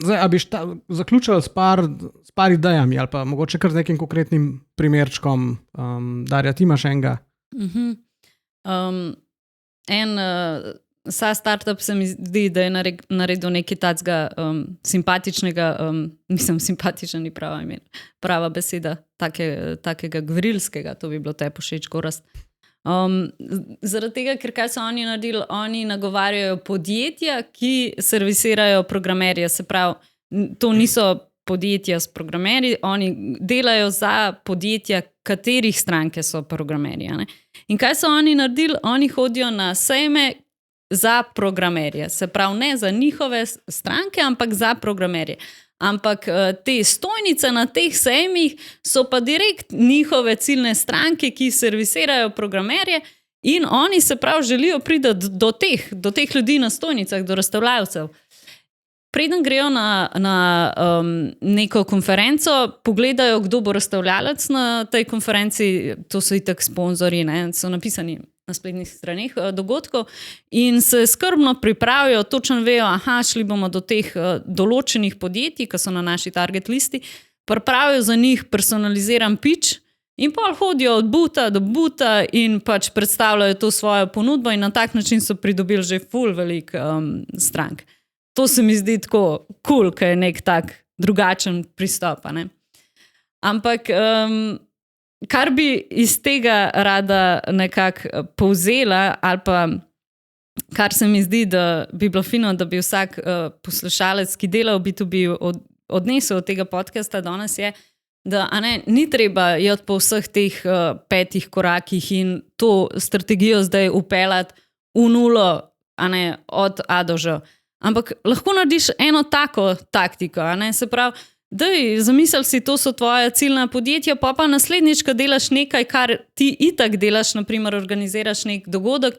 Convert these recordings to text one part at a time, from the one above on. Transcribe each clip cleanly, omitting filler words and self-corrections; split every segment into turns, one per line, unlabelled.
Zdaj, a bi zaključili s par idejami ali pa mogoče kar z nekim konkretnim primerčkom, Darja, ti imaš enega?
Startup se mi zdi, da je naredil nekaj takega simpatičnega, mislim, simpatičen ni prava beseda, takega gverilskega, to bi bilo te všeč, Gorazd. Zaradi tega, ker kaj so oni naredili, oni nagovarjajo podjetja, ki servisirajo programerje, se pravi, to niso podjetja s programerji, oni delajo za podjetja, katerih stranke so programerji. Ne? In kaj so oni naredili? Oni hodijo na sejme za programerje, se pravi, ne za njihove stranke, ampak za programerje. Ampak te stojnice na teh sejmih so pa direkt njihove ciljne stranke, ki servisirajo programerje in oni se prav želijo priti do teh ljudi na stojnicah, do razstavljavcev. Preden grejo na neko konferenco, pogledajo, kdo bo razstavljalec na tej konferenci, to so itak sponzorji, ne, so napisani na spletnih straneh dogodkov in se skrbno pripravijo, točno vejo, šli bomo do teh določenih podjetij, ki so na naši target listi, pripravijo za njih personaliziran pitch in pol hodijo od buta do buta in pač predstavljajo to svojo ponudbo in na tak način so pridobili že ful velik strank. To se mi zdi tako cool, ker je nek tak drugačen pristop. Ne? Ampak kar bi iz tega rada nekako povzela ali pa kar se mi zdi, da bi bilo fino, da bi vsak poslušalec, ki dela v B2B odnesel od tega podcasta danes je, da ni treba jeti po vseh teh 5 korakih in to strategijo zdaj upeljati v nulo, od A do Ž. Ampak lahko narediš eno tako taktiko, se pravi, zamisel si, to so tvoja ciljna podjetja, pa naslednjič, ko delaš nekaj, kar ti itak delaš, naprimer organiziraš nek dogodek,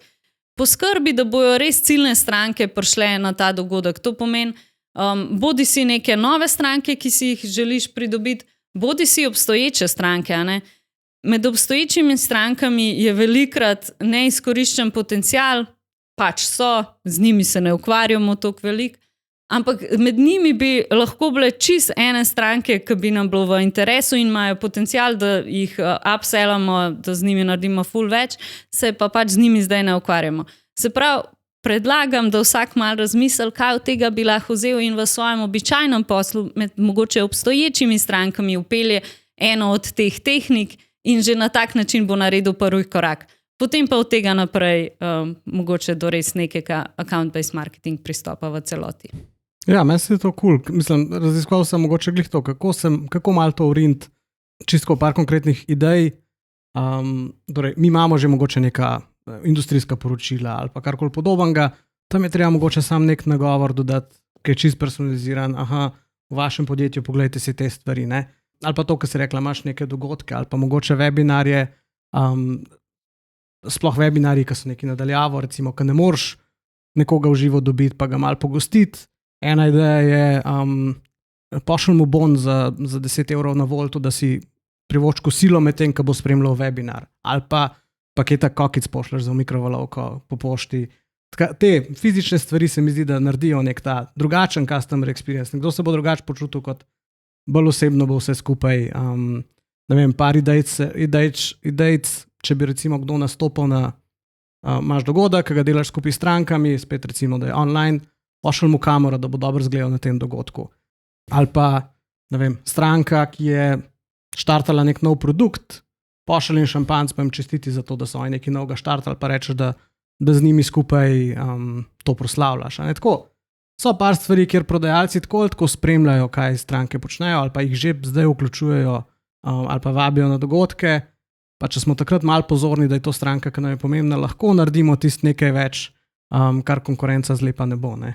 poskrbi, da bojo res ciljne stranke prišle na ta dogodek. To pomeni, bodi si neke nove stranke, ki si jih želiš pridobiti, bodi si obstoječe stranke. Med obstoječimi strankami je velikrat neizkoriščen potencial, pač so, z njimi se ne ukvarjamo toliko veliko, ampak med njimi bi lahko bile čist ene stranke, ki bi nam bilo v interesu in imajo potencial, da jih upsellamo, da z njimi naredimo ful več, se pa pač z njimi zdaj ne ukvarjamo. Se pravi, predlagam, da vsak malo razmisli, kaj od tega bi lahko vzel in v svojem običajnem poslu med mogoče obstoječimi strankami upelje eno od teh tehnik in že na tak način bo naredil prvi korak. Potem pa od tega naprej mogoče do res nekega account-based marketing pristopa v celoti.
Ja, meni se je to cool. Mislim, raziskoval sem mogoče glih to, kako malo to uriniti, čisto par konkretnih idej. Torej, mi imamo že mogoče neka industrijska poročila ali pa karkoli podobnega, tam je treba mogoče sam nek nagovor dodati, ki je čist personaliziran, v vašem podjetju pogledajte si te stvari, ne? Ali pa to, kar si rekla, imaš neke dogodke ali pa mogoče webinarje, sploh webinarji, ki so neki nadaljavo, recimo, ki ne moreš nekoga v živo dobiti, pa ga malo pogostiti. Ena ideja je, pošlji mu bon za 10 evrov na Voltu, da si privošči kosilo med tem, ko bo spremljal webinar. Ali pa paketa kokic pošlješ za mikrovalovko po pošti. Te fizične stvari se mi zdi, da naredijo nek ta drugačen customer experience. Nekdo se bo drugače počutil, kot bolj osebno bo vse skupaj. Ne vem, par idejc, če bi recimo kdo nastopil na imaš dogodek, ki ga delaš skupaj s strankami, spet recimo, da je online, pošlji mu kamero, da bo dobro izgledal na tem dogodku. Ali pa, ne vem, stranka, ki je štartala nek nov produkt, pošlji jim šampanjec, pa jim čestiti za to, da so oni nekaj novega štartali, pa rečeš, da z njimi skupaj to proslavljaš. Tako, so par stvari, kjer prodajalci tako spremljajo, kaj stranke počnejo, ali pa jih že zdaj vključujejo, ali pa vabijo na dogodke. Pa če smo takrat malo pozorni, da je to stranka, ki nam je pomembna, lahko naredimo tisto nekaj več, kar konkurenca zlepa ne bo. Ne?